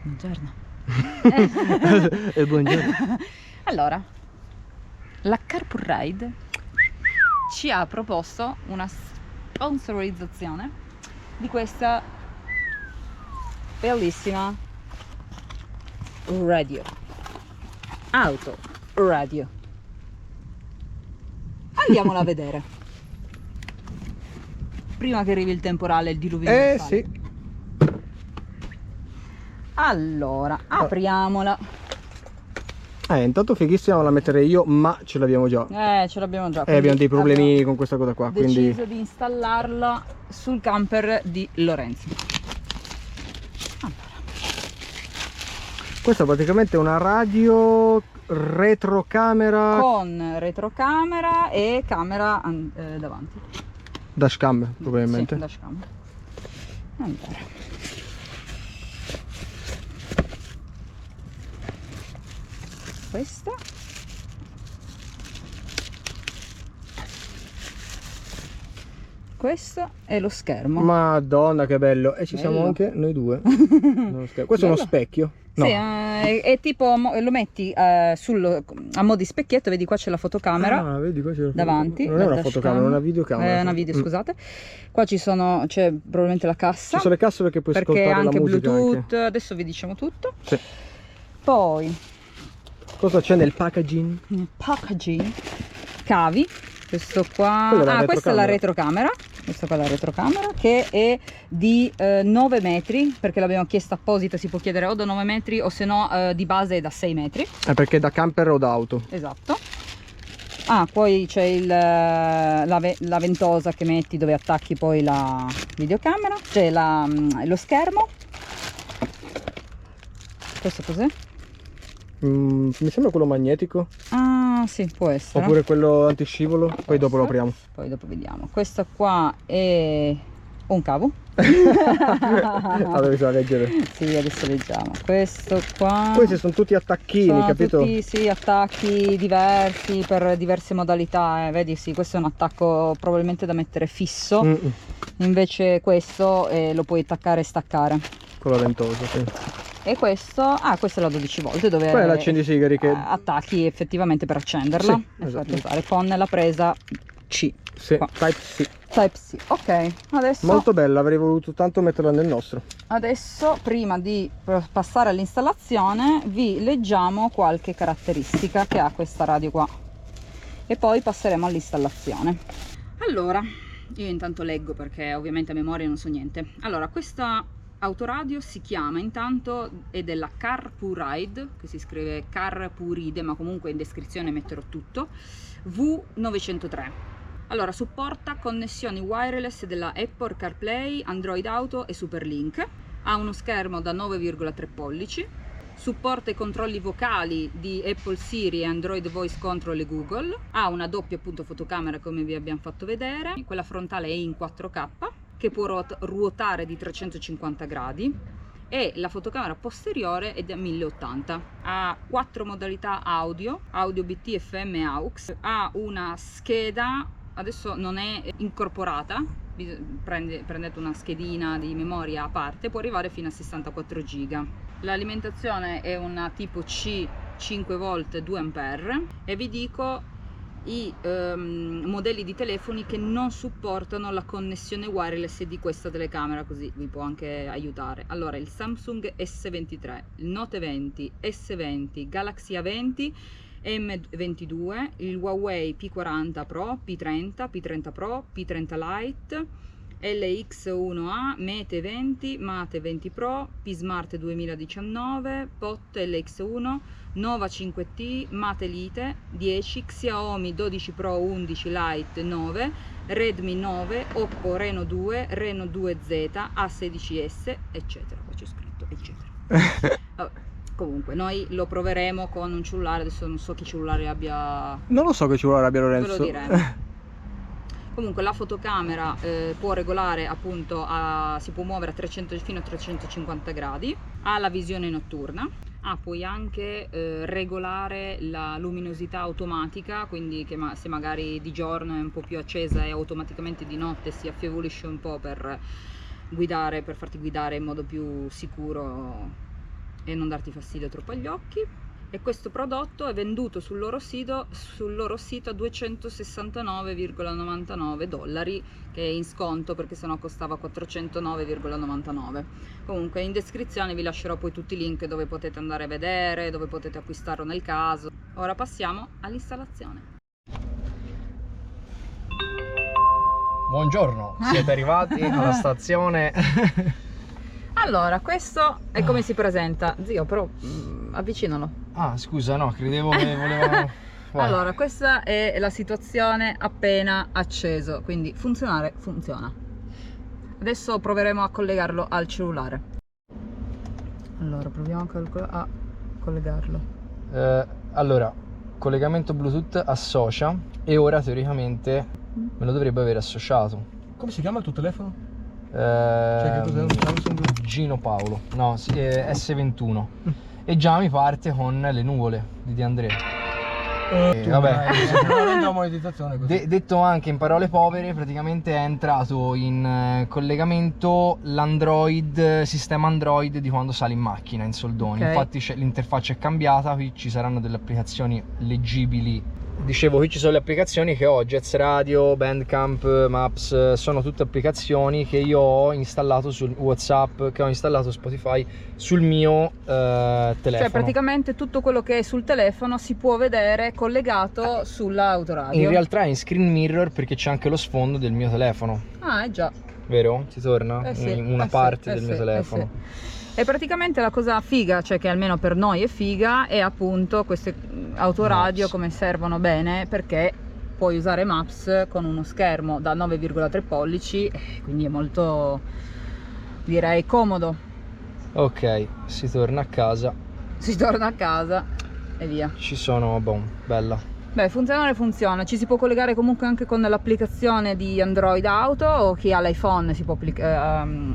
Buongiorno. E buongiorno. Allora, la Carpool Ride ci ha proposto una sponsorizzazione di questa bellissima radio. Auto radio. Andiamola a vedere. Prima che arrivi il temporale e il diluvio universale. Sì. Allora, apriamola. Intanto fighissima la metterei io, ma ce l'abbiamo già. Ce l'abbiamo già. Abbiamo dei problemi con questa cosa qua, deciso quindi di installarla sul camper di Lorenzo. Allora. Questa è praticamente una radio retrocamera Con retrocamera e camera davanti. dashcam, probabilmente. Sì, dashcam. Allora. Questo è lo schermo. Madonna che bello, e ci Bello. siamo anche noi due. Questo è uno specchio. No. Sì, è tipo, lo metti a mo' di specchietto, vedi qua c'è la fotocamera. Vedi, qua c'è Davanti. non è una dashcam. fotocamera, è una videocamera. Una video, scusate. Qua c'è probabilmente la cassa. Ci sono le casse perché puoi perché ascoltare anche la musica Bluetooth, anche. adesso vi diciamo tutto. Sì. Poi Cosa c'è nel packaging? packaging, cavi, questo qua, questa è la retrocamera, questa qua è la retrocamera che è di 9 metri, perché l'abbiamo chiesta apposita, si può chiedere o da 9 metri o se no di base è da 6 metri. Perché è da camper o da auto. Esatto. Poi c'è la ventosa che metti dove attacchi poi la videocamera, c'è lo schermo. Questo cos'è? Mi sembra quello magnetico. Sì, può essere. Oppure quello antiscivolo, poi dopo lo apriamo. Poi dopo vediamo. Questo qua è un cavo. Allora bisogna leggere. Sì, adesso leggiamo. Questo qua. Questi sono tutti attacchini, sono capito? tutti, sì, attacchi diversi per diverse modalità. Vedi, sì, questo è un attacco probabilmente da mettere fisso. Invece questo lo puoi attaccare e staccare. Con la ventosa, sì. E questo, questa è la 12 volt dove Poi l'accendisigari che attacchi effettivamente per accenderla. Sì, e esatto. farti usare con la presa C. sì, Qua. Type-C. Type-C. Ok, adesso Molto bella, avrei voluto tanto metterla nel nostro. Adesso, prima di passare all'installazione, vi leggiamo qualche caratteristica che ha questa radio qua e poi passeremo all'installazione. Allora, io intanto leggo perché ovviamente a memoria non so niente. Allora, questa autoradio si chiama intanto, è della Carpool Ride, che si scrive Carpuride, ma comunque in descrizione metterò tutto, V903. Allora, supporta connessioni wireless della Apple CarPlay, Android Auto e Superlink. Ha uno schermo da 9,3 pollici. Supporta i controlli vocali di Apple Siri e Android Voice Control e Google. Ha una doppia appunto fotocamera come vi abbiamo fatto vedere. Quella frontale è in 4K, che può ruotare di 350 gradi. E la fotocamera posteriore è da 1080. Ha 4 modalità audio BT, FM e AUX. Ha una scheda, adesso non è incorporata, prendete una schedina di memoria a parte, può arrivare fino a 64 giga. L'alimentazione è una tipo C 5 volt 2 ampere e vi dico i modelli di telefoni che non supportano la connessione wireless di questa telecamera, così vi può anche aiutare. Allora, il Samsung S23, il Note 20, S20, Galaxy A20, M22, il Huawei P40 Pro, P30, P30 Pro, P30 Lite, LX1A, Mate 20, Mate 20 Pro, P-Smart 2019, POT LX1, Nova 5T, Mate Lite 10, Xiaomi 12 Pro 11 Lite 9, Redmi 9, Oppo Reno 2, Reno 2Z, A16s, eccetera. Qua c'è scritto eccetera. Vabbè. Comunque noi lo proveremo con un cellulare, adesso non so che cellulare abbia. Non lo so che cellulare abbia Ve Lorenzo. lo diremo. Comunque la fotocamera può regolare appunto, si può muovere fino a 350 gradi, ha la visione notturna, puoi anche regolare la luminosità automatica, quindi che se magari di giorno è un po' più accesa e automaticamente di notte si affievolisce un po' per guidare, per farti guidare in modo più sicuro e non darti fastidio troppo agli occhi. E questo prodotto è venduto sul loro sito a 269,99 dollari, che è in sconto perché sennò costava 409,99. Comunque in descrizione vi lascerò poi tutti i link dove potete andare a vedere, dove potete acquistarlo nel caso. Ora passiamo all'installazione. Buongiorno, siete arrivati alla stazione. Allora, questo è come si presenta. Zio, però avvicinalo. Ah, scusa, no, credevo che volevamo... Vai. Allora, questa è la situazione appena acceso, quindi funzionare funziona. Adesso proveremo a collegarlo al cellulare. Allora, proviamo a collegarlo. Allora, collegamento Bluetooth associa e ora teoricamente me lo dovrebbe aver associato. Come si chiama il tuo telefono? Cioè, che cos'è un Samsung? Gino Paolo, no, S21. E già mi parte con le nuvole di De André. Vabbè, la monetizzazione così. detto anche in parole povere, praticamente è entrato in collegamento l'Android, sistema Android di quando sali in macchina in soldoni. Okay. Infatti l'interfaccia è cambiata, qui ci saranno delle applicazioni leggibili. Dicevo, qui ci sono le applicazioni che ho: Jets Radio, Bandcamp, Maps, sono tutte applicazioni che io ho installato su WhatsApp, che ho installato Spotify sul mio telefono. Cioè praticamente tutto quello che è sul telefono si può vedere collegato sull'autoradio. In realtà è in screen mirror perché c'è anche lo sfondo del mio telefono. Ah, già. Vero? Ti torna? Sì, Una parte del mio sì, telefono. sì. E praticamente la cosa figa, cioè che almeno per noi è figa, è appunto queste autoradio come servono bene, perché puoi usare Maps con uno schermo da 9,3 pollici, quindi è molto, direi, comodo. Ok, si torna a casa. Si torna a casa e via. Ci sono, boh, bella. Beh, funziona, ci si può collegare comunque anche con l'applicazione di Android Auto, o chi ha l'iPhone si può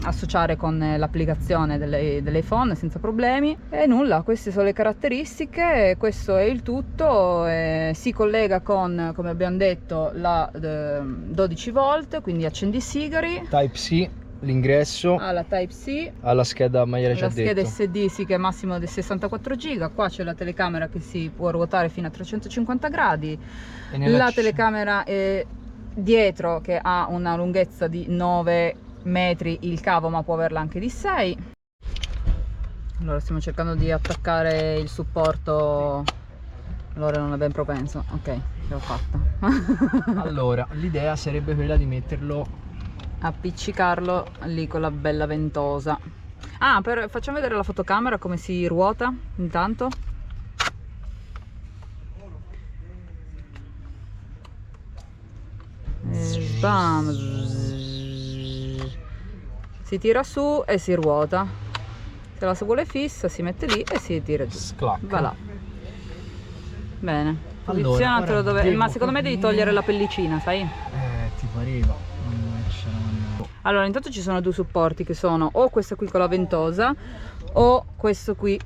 associare con l'applicazione dell'iPhone senza problemi. E nulla, queste sono le caratteristiche, questo è il tutto. Si collega con, come abbiamo detto, la 12 volt, quindi accendi sigari, Type-C, l'ingresso, alla Type-C, alla scheda Magliere ci ha la scheda detto. SD sì, che è massimo di 64 giga. Qua c'è la telecamera che si può ruotare fino a 350 gradi. E La telecamera è dietro, che ha una lunghezza di 9 metri il cavo, ma può averla anche di 6. Allora stiamo cercando di attaccare il supporto. Allora non è ben propenso. Ok, l'ho fatta. Allora, l'idea sarebbe quella di metterlo, Appiccicarlo lì con la bella ventosa. Ah, facciamo vedere la fotocamera come si ruota intanto. Bam. Si tira su e si ruota. Se la si vuole fissa si mette lì e si tira giù. sclac. Va là. Bene. Allora, Posizionatelo ora dove. devo Ma secondo me devi togliere la pellicina, sai? Ti pareva. Allora, intanto ci sono due supporti, che sono o questa qui con la ventosa o questo qui,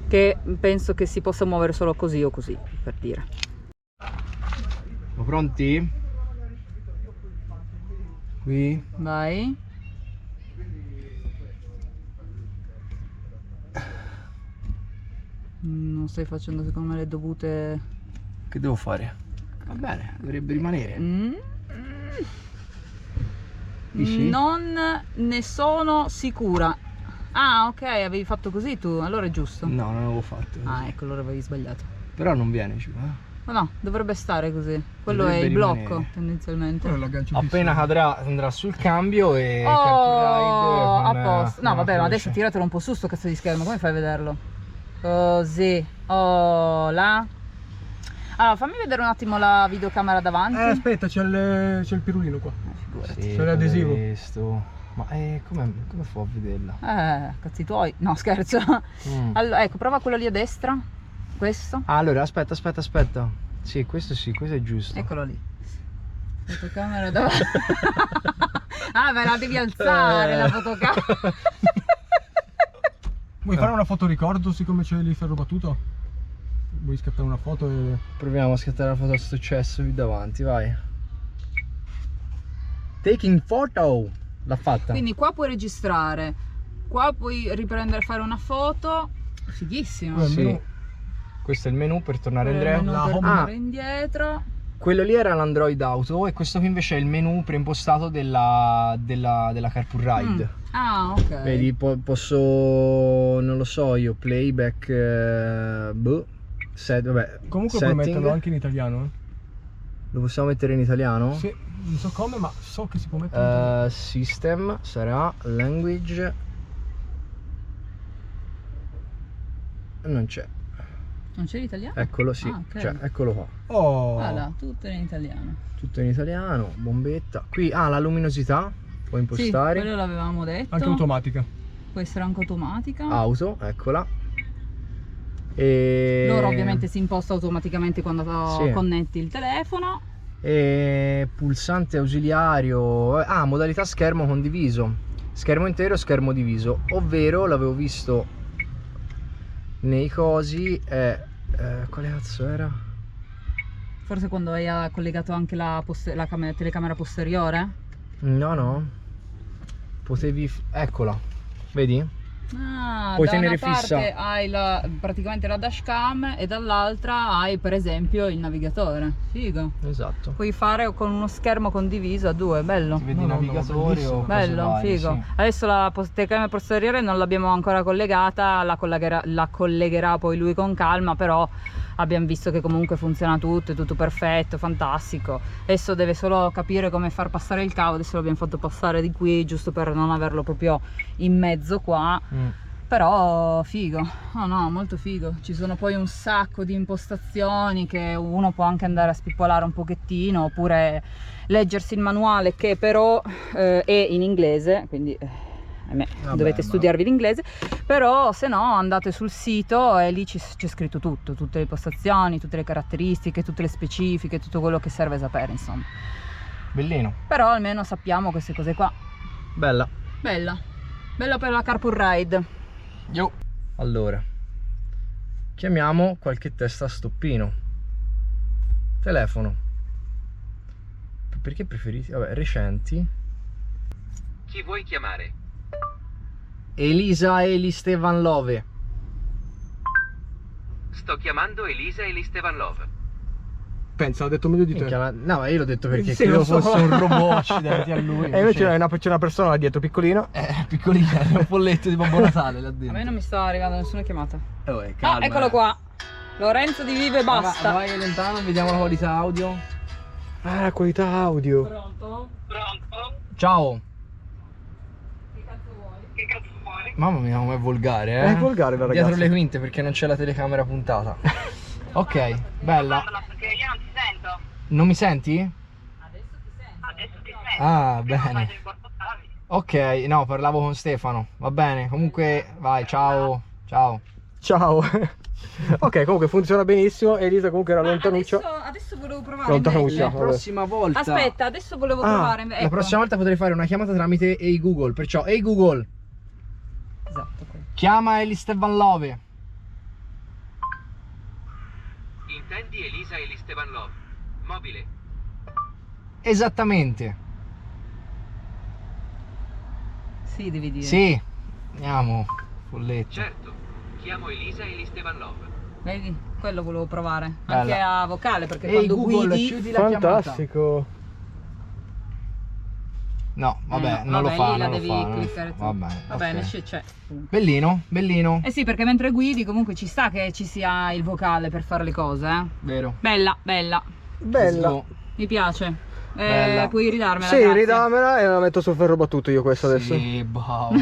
che penso che si possa muovere solo così o così, per dire. Siamo pronti? Qui. Vai. Non stai facendo secondo me le dovute. Che devo fare? Va bene, dovrebbe rimanere. Dici? Non ne sono sicura. Ah, ok, avevi fatto così tu, allora è giusto. No, non l'avevo fatto così. Ah, ecco, allora avevi sbagliato. Però non viene giù, Ma no, dovrebbe stare così. Quello Dovrebbe è il rimanere. blocco, tendenzialmente. Appena cadrà andrà sul cambio e Oh, Carp Ride a con, posto. No, una vabbè, ma adesso croce. tiratelo un po' su sto cazzo di schermo, come fai a vederlo? Così. Oh, là. Allora, fammi vedere un attimo la videocamera davanti. Aspetta, c'è il pirulino qua. Figurati. Sì, C'è l'adesivo. questo. Ma come fa a vederla? Cazzi tuoi. No, scherzo. Allora, ecco, prova quello lì a destra. Questo. Allora, aspetta. Sì, questo è giusto. Eccolo lì. Fotocamera davanti. Ah, me la devi alzare la fotocamera. Vuoi fare una foto ricordo siccome c'è lì ferro battuto? Vuoi scattare una foto e... Proviamo a scattare la foto a sto cesso qui davanti, vai. Taking photo! L'ha fatta. Quindi qua puoi registrare qua puoi riprendere, fare una foto, fighissimo. Sì. Questo è il menu per tornare Quello è il indietro. menu per tornare indietro. Quello lì era l'Android Auto e questo qui invece è il menu preimpostato della Carpool Ride. Ah, ok. Vedi, posso, non lo so io, playback, vabbè, Comunque setting. puoi metterlo anche in italiano. Lo possiamo mettere in italiano? Sì, non so come, ma so che si può mettere in italiano. System sarà language. Non c'è. Non c'è l'italiano? Eccolo, sì, Ah, ok. cioè, eccolo qua. Oh, Voilà, tutto in italiano. Tutto in italiano, bombetta. Qui, la luminosità, puoi Sì, impostare. quello l'avevamo detto. anche automatica. Può essere anche automatica. Auto, eccola. E... Loro ovviamente si imposta automaticamente quando Sì. connetti il telefono. E pulsante ausiliario, modalità schermo condiviso, schermo intero, schermo diviso, ovvero l'avevo visto nei cosi, quale cazzo era? Forse quando hai collegato anche la telecamera posteriore? No, potevi, eccola, vedi? Puoi Da tenere una fissa. parte hai praticamente la dashcam e dall'altra hai per esempio il navigatore. Figo. Esatto. Puoi fare con uno schermo condiviso a due, bello. Ti vedi il No, navigatore bellissimo. o cose Bello, varie, figo. sì. Adesso la telecamera posteriore non l'abbiamo ancora collegata, la collegherà poi lui con calma, però abbiamo visto che comunque funziona tutto, è tutto perfetto, fantastico. Adesso deve solo capire come far passare il cavo, adesso l'abbiamo fatto passare di qui giusto per non averlo proprio in mezzo qua. Però figo, no, molto figo. Ci sono poi un sacco di impostazioni che uno può anche andare a spippolare un pochettino, oppure leggersi il manuale, che però è in inglese, quindi Vabbè, dovete ma- studiarvi l'inglese. Però se no andate sul sito e lì c'è scritto tutto, tutte le impostazioni, tutte le caratteristiche, tutte le specifiche, tutto quello che serve sapere, insomma. Bellino. Però almeno sappiamo queste cose qua. Bella. Bella per la Carpool Ride. Yo. Allora, chiamiamo qualche testa a stoppino. Telefono. Perché preferiti? Vabbè, recenti. Chi vuoi chiamare? Elisa Eli Stevan Love. Sto chiamando Elisa Elistevanlov. Pensa, ho detto meglio di te. No, ma io l'ho detto perché Sì, credo lo so. fosse un robot accidenti a lui. E invece c'è una persona là dietro piccolina. Piccolina, è un folletto di Babbo Natale là A dentro. me non mi sta arrivando nessuna chiamata. Calma, Eccolo qua. Lorenzo di Vive Basta. Vai lontano, vediamo la qualità audio. Ah, la qualità audio. Pronto? Ciao. Che cazzo vuoi? Mamma mia, com'è volgare, eh? È volgare la ragazza. Dietro le quinte perché non c'è la telecamera puntata. Ok, bella. Perché io non ti sento. Non mi senti? Adesso ti sento. Adesso ti sento. Ah, Prima bene. facevi portare. Ok, no, parlavo con Stefano. Va bene, comunque, vai, ciao. Ciao. Ciao. Ok, comunque funziona benissimo. Elisa comunque era Ma lontanuccia. adesso volevo provare Lontanuccia. invece. vabbè. prossima volta. Aspetta, adesso volevo Ah, provare invece. La prossima volta potrei fare una chiamata tramite Hey Google. Perciò, Hey Google, Esatto. quello. chiama Eli Stevan Love. Intendi Elisa Elistevanlov. Mobile. Esattamente. Sì, devi dire. Sì. Andiamo. Folletto. Certo. Chiamo Elisa Elistevanlov. Vedi? Quello volevo provare. Bella. Anche a vocale, perché Hey quando Google, guidi. chiudi la chiamata. Fantastico. No, vabbè, no, non lo vabbè, fa, lì la non lo devi fa. non lo cliccare fa. tu. Va bene. Va bene, ok. c'è. Bellino, bellino. Eh sì, perché mentre guidi comunque ci sta che ci sia il vocale per fare le cose, eh. Vero. Bella, bella. Bella. Giusto. Mi piace. Bella. Puoi ridarmela, Sì, grazie. ridammela e la metto sul ferro battuto io questa adesso. Sì, bravo.